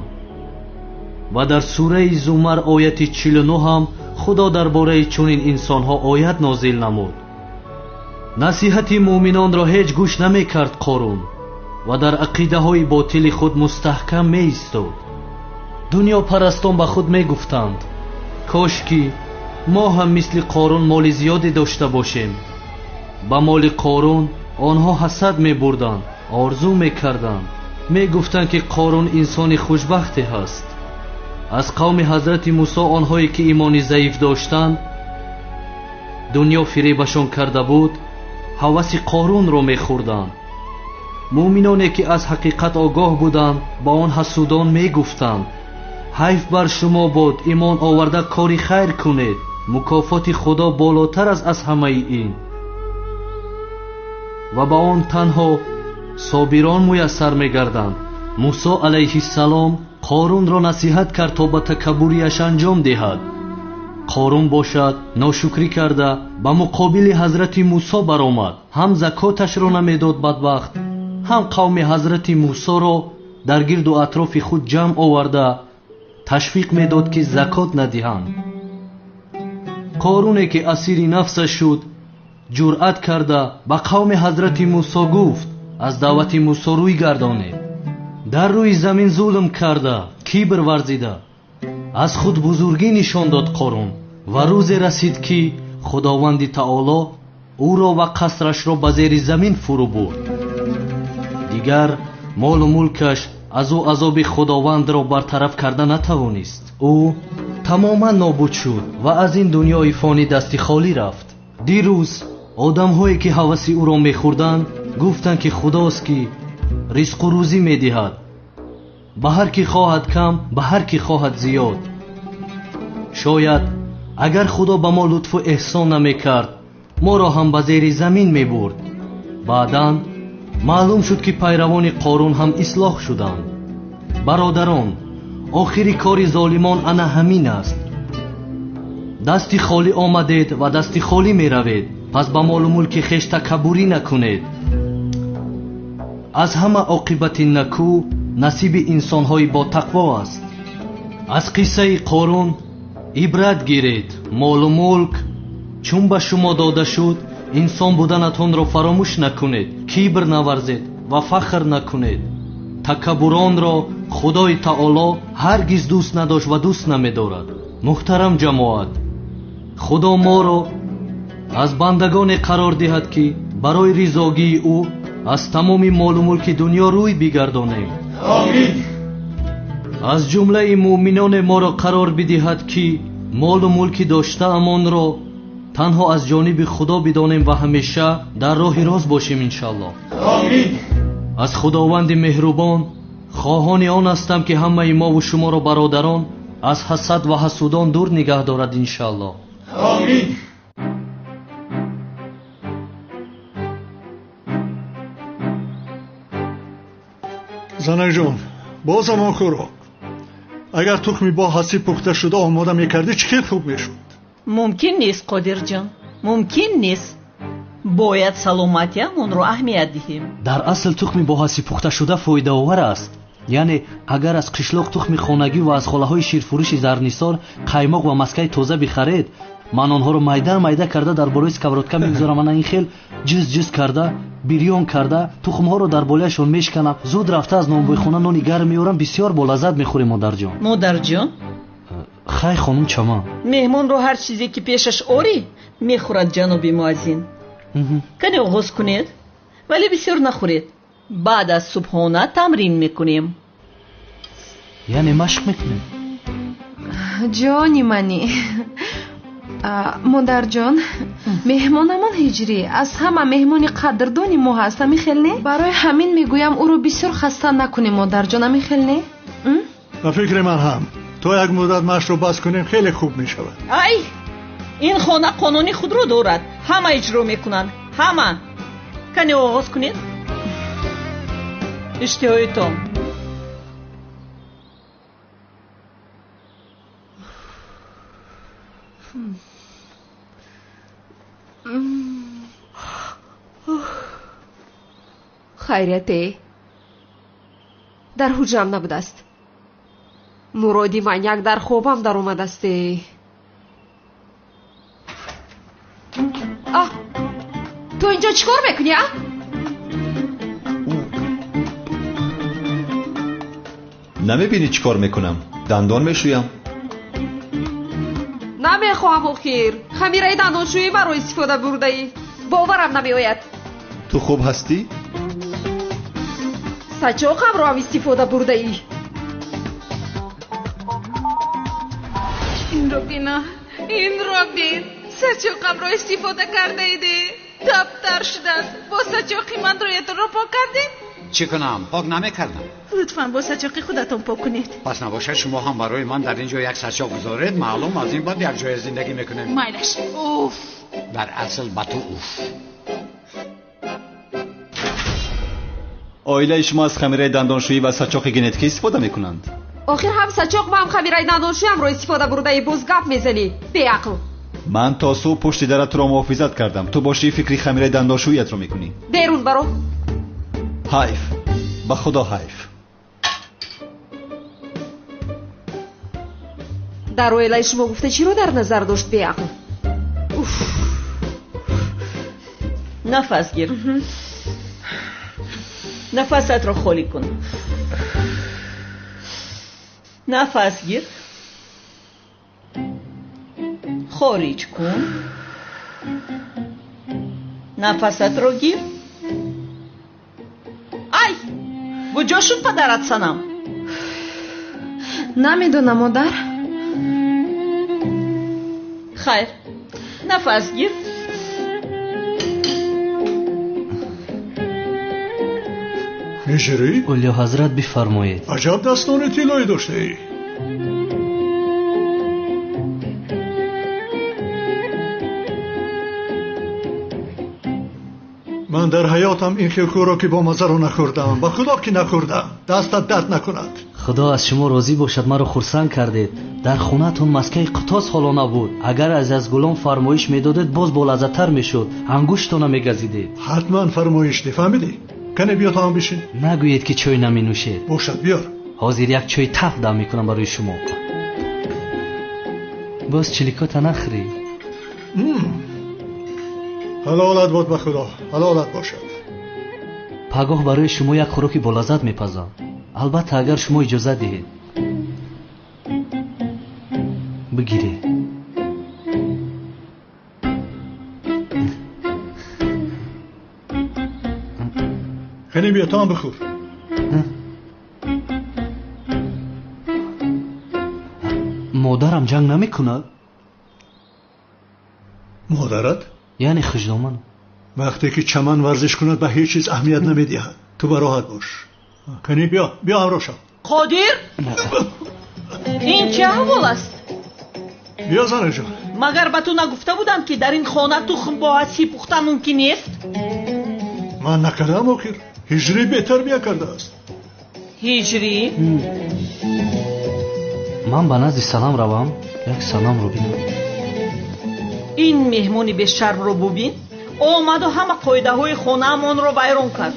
و در سوره زمر آیت 49 هم خدا درباره چنین انسان‌ها آیت نازل نمود. نصیحت مومنان را هیچ گوش نمی‌کرد قارون و در عقیده‌های باطل خود مستحکم می‌ایستاد. دنیا پرستان به خود می‌گفتند کاش که ما هم مثل قارون مال زیادی داشته باشیم. با مال قارون آنها حسد می‌بردند، آرزو می‌کردند، می‌گفتند که قارون انسان خوشبختی است. از قوم حضرت موسی آنهایی که ایمان ضعیف داشتند دنیا فریبشان کرده بود هوس قارون را می‌خوردند. مؤمنانی که از حقیقت آگاه بودند با آن حسودان می‌گفتند حیف بر شما بود ایمان آورده کاری خیر کنید، مکافات خدا بالاتر از همه این. و با آن تنها صابران میسر می‌گردند. موسی علیه السلام قارون را نصیحت کرد تا به تکبریش انجام دهد. قارون باشد ناشکری کرده به مقابل حضرت موسی برآمد. هم زکاتش را نمیداد بدبخت، هم قوم حضرت موسی را در گرد و اطراف خود جمع آورده تشویق میداد که زکات ندهند. قارونی که اسیر نفسش شد جرأت کرده به قوم حضرت موسی گفت از دعوت موسی روی گردانید. در روی زمین ظلم کرده کبر ورزیده از خود بزرگی نشان داد قارون و روز رسید که خداوند تعالی او را و قصرش را به زیر زمین فرو برد. دیگر مال و ملکش از او عذاب خداوند را برطرف کرده نتوانست. او تماما نابود شد و از این دنیای فانی دستی خالی رفت. دیروز آدم‌هایی که هوس او را می‌خوردند گفتند که خداست که رزق و روزی می‌دهد، به هر کی خواهد کم به هر کی خواهد زیاد. شاید اگر خدا به ما لطف و احسان نمی‌کرد ما را هم به زیر زمین می‌برد. بعداً معلوم شد که پیروان قارون هم اصلاح شدند. برادران، آخری کار ظالمان انا همین است. دستی خالی آمدید و دستی خالی می روید. پس به مال و ملک خویش تکبری نکنید. از همه عاقبت نکو نصیب انسان‌های با تقوا است. از قصه قارون عبرت گیرید. مال و ملک چون به شما داده شد انسان بودنتان را فراموش نکنید. کبر نورزید و فخر نکنید. تکبران را خدای تعالی هرگز دوست نداشت و دوست نمی‌دارد. محترم جماعت، خدا ما را از بندگان قرار دهد که برای رضایت او از تمام مال و ملک دنیا روی بگردانیم. آمین. از جمله مؤمنان ما را قرار بدهد که مال و ملک داشته امان را تنها از جانب خدا بدانیم و همیشه در راه راست باشیم انشاءالله. آمین. از خداوند مهربان خواهان آن هستم که همه ما و شما را برادران از حسد و حسودان دور نگه دارد انشاءالله. آمین. زنک جان، بازم آن خوراک. اگر تخمی با حسی پخته شده آماده میکردی چقدر خوب میشد. ممکن نیست قادر جان، ممکن نیست. باید سلامتیمون رو اهمیت دهیم. در اصل تخمی با حسی پخته شده فایده آور است. یعنی اگر از قشلاق تخم خانگی و از خاله‌های شیرفروش زرنیسار قایماق و مسکه تازه بخرید، من آنها رو میده کرده در بالای اسکابرودکا میگذارم. من این خیل جز کرده بریون کرده تخم‌ها رو در بالایشون میشکنم. زود رفته از نانوای خونه نانی گرم میارم، بسیار با لذت میخوریم مادر جان. مادر جان خای خانم چما مهمون رو هر چیزی که پیشش آری میخورد جنابی مؤذن. کنی آغاز کنید ولی بسیار نخورید. بعد از صبحانه تمرین میکنیم. یعنی مشق میکنیم؟ جانی منی مادر جان، مهمانمان هجری از همه مهمانی قدردانی ما هست. میخیل نه؟ برای همین میگویم او رو بسیار خسته نکنیم مادر جان. میخیل نه؟ به فکر من هم تو یک مدت مشق رو بس کنیم خیلی خوب میشود. ای این خانه قانونی خود رو دارد، همه اجرا میکنن، همه. کنی آغاز کنید اشتهایتان. خیریته در حجرم نبوده است. مرادی من یک در خوابم در اومده است. تو اینجا چیکار میکنی؟ نمیبینی چیکار میکنم؟ دندان میشویم. نمیخواهم اخیر خمیره دندانشویی برای استفاده برده ای. باورم نمیآید. تو خوب هستی؟ سچاقم رو هم استفاده برده ای. این رو بینا، این رو بین. سچاقم رو استفاده کرده ایده. دفتر شده است. با سچاقی من رویتون رو پاک کردید؟ چی کنم؟ پاک نمیکردم. لطفاً با سچاقی خودتون پاک کنید. پس نباشه شما هم برای من در اینجا یک سچاق بذارید. معلوم از این بعد یک جای زندگی میکنیم. مایلش. اوف. در اصل با تو اوف. آیله شما از خمیره دندانشویی و سچاق ژنتیکی استفاده میکنند. آخر هم سچاق هم خمیره دندانشویی هم رو استفاده برده ای. باز گپ میزنی بیعقل. من تا صبح پشت درت رو محافظت کردم. تو باشی فکری خمیره دندانشوییت رو میکنی. بیرون برو. حیف، به خدا حیف. در اویلای شما گفته چی رو در نظر داشت بیعقل؟ نفس گیر. نفست رو خالی کن. نفس گیر. خارج کن. نفست رو گیر. ای کجا شد پدرت سنم؟ نمیدونم مادر. خیر نفس گیر. هجری؟ اولیا حضرت بفرمایید. عجب دستان طلایی داشته ای. من در حیاتم این خیلی را که با مزه رو نخوردم. با خدا که نخوردم. دستت درد نکند. خدا از شما راضی باشد مرا خرسند کردید. در خونه‌تون مسکه قطاس حالا نبود. اگر از گلان فرمایش میدادید باز بالعزت‌تر میشد. انگشتتون میگزیدید. حتما فرمایش دی فهمیدی؟ کنه بیا تا هم بشین. نگویید که چای نمی نوشید. باشد بیار. حاضر یک چای تف دم میکنم برای شما. باز چلیکات نخری. حلالت باد به خدا. حلالت باشد. پگاه برای شما یک خوراکی بالعزت میپزم. البته اگر شما اجازه دهید. بگیرید. خیلی بیا تا هم بخور. مادرم جنگ نمی کند؟ مادرت؟ یعنی خجدامن. وقتی که چمن ورزش کند به هیچ چیز اهمیت نمیدهد. تو براحت باش. کنی بیا همراه شو. قادر این چه احوال است؟ بیا زنه جان. مگر به تو نگفته بودم که در این خانه تخم با حسی پختن ممکن نیست؟ من نکردم آخر. هجری بهتر بیا کرده است. هجری؟ من به نزد سلام روم. یک سلام رو بینم. این مهمونی به شرم رو ببین. آمد و همه قاعده های خانه من رو ویران کرد.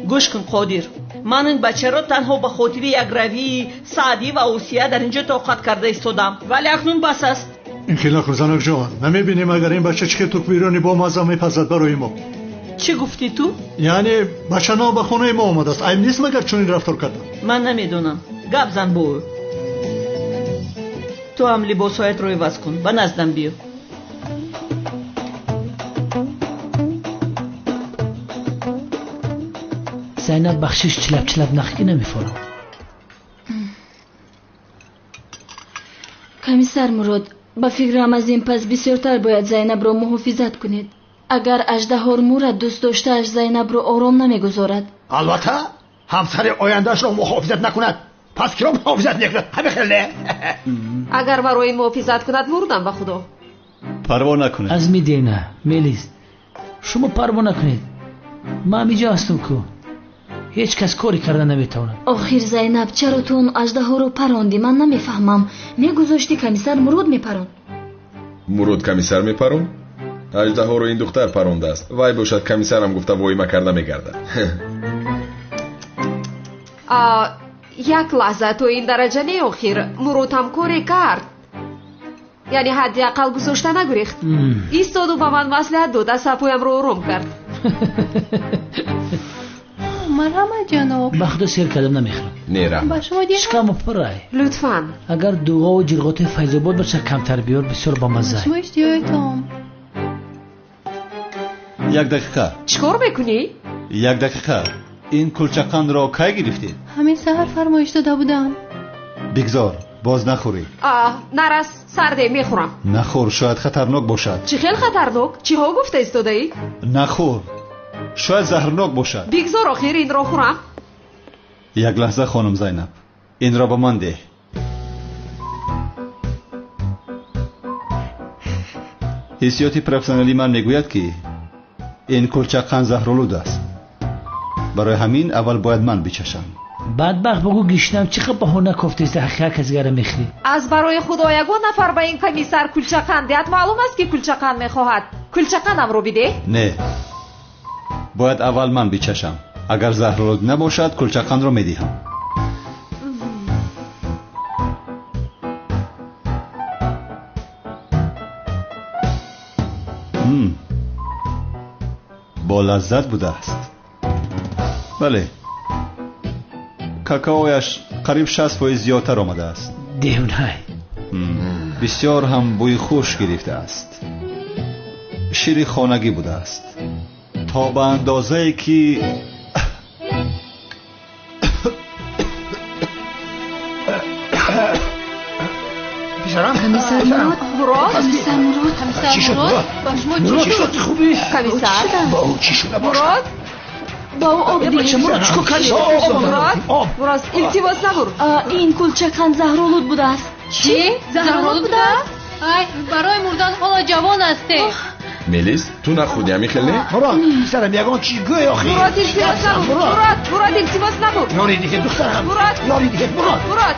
گوش کن قادر، من این بچه را تنها به خاطر یک روی سعدی و اوصیه در اینجا طاقت کرده ایستادم، ولی اکنون بس است. این که نکن زنک جان. نمیبینیم اگر این بچه چه تو بیرونی با مزه میپزد برای ما. چی گفتی تو؟ یعنی بچه نا به خونه ما آمده است. عیب نیست مگر چون این رفتار کردن؟ من نمیدونم. گپ زن بو. ту ҳам либосҳоятро иваз кун, ба наздам биё. зайнаб бахшиш чилаб нахки намефорам. комиссар Мурод, ба фикрам аз ин пас бисёртар бояд Зайнабро муҳофизат кунед. агар аждаҳор Мурад дӯст доштааш Зайнабро ором намегузорад. албатта ҳамсари ояндаашро муҳофизат накунад. пас киро муҳофизат мекунад? ҳаме хеле. агар барои муҳофизат кунад мурдам ба худо. парво накунед. аз медена мелис, шумо парво накунед. ман ҳамиҷо ҳастам ку ҳеҷ кас кори карда наметавонад. охир Зайнаб чаро ту он аждаҳоро паронди? ман намефаҳмам. мегузошти комиссар Мурод мепарон. Мурод комиссар мепарон? аждаҳоро ин духтар парондааст. вай бошад комиссарам гуфта воима карда мегардад. як лаҳза, то ин дараҷа не охир. Мурод ҳам коре кард. яъне ҳадди ақал гузошта нагурехт. истоду ба ман маслиҳат дод, асабҳоямро ором кард. марҳамат ҷаноб. ба худо сер кардам намехӯрам. не раҳмат. ба шумо диҳам. шикаму пурай. лутфан. агар дуғову ҷирғоти файзобод баша камтар биёр бисёр бамазза. шумо иштиёетом. як дақиқа. чӣ кор мекунӣ? як дақиқа. ин кулчақандро кай гирифтед? ҳамин саҳар фармоиш дода будам. бигзор, боз нахӯрӣ. нарас, сарде, мехӯрам. нахӯр, шояд хатарнок бошад. чӣ хел хатарнок? чиҳо гуфта истодаӣ? нахӯр, шояд заҳрнок бошад. бигзор, охир инро хӯрам. як лаҳза хонум Зайнаб, инро ба ман деҳ. ҳиссиёти профессионалӣ ман мегӯяд ки ин кулчақанд заҳролуд аст. барои ҳамин аввал бояд ман бичашам. бадбахт бигӯ гишнам чӣ қаб баҳона кофтаиста ҳақиқат казгара мехӯрӣ? аз барои худо ягон нафар ба ин комиссар кулчақанд диҳад. маълум аст ки кулчақанд мехоҳад. кулчақандамро бидеҳ. не, бояд аввал ман бичашам. агар заҳролуд набошад кулчақандро медиҳам. бо лаззат будааст. бале, какаояш қариб 60% зиёдтар омадааст. девнай. бисёр ҳам бӯи хуш гирифтааст. шири хонагӣ будааст. то ба андозае ки комиссар Мурод, комиссар Мурод, چی شد مراد؟ با شما چی شد خوبی؟ комиссар با او چی شده باشه؟ мурод, با او آب دیگه. مراد چیکار کردی؟ мурод, мурод, илтимос намур. این کلچکان زهرآلود بوده است. چی؟ زهرآلود بوده است؟ ای برای مردن حالا جوان هستی. ملیس تو نخودی همی خیلی؟ مراد سرم یگان چی گوی آخی؟ мурод, илтимос намур. мурод, илтимос намур. یاری دیگه دخترم. мурод, یاری دیگه مراد. мурод.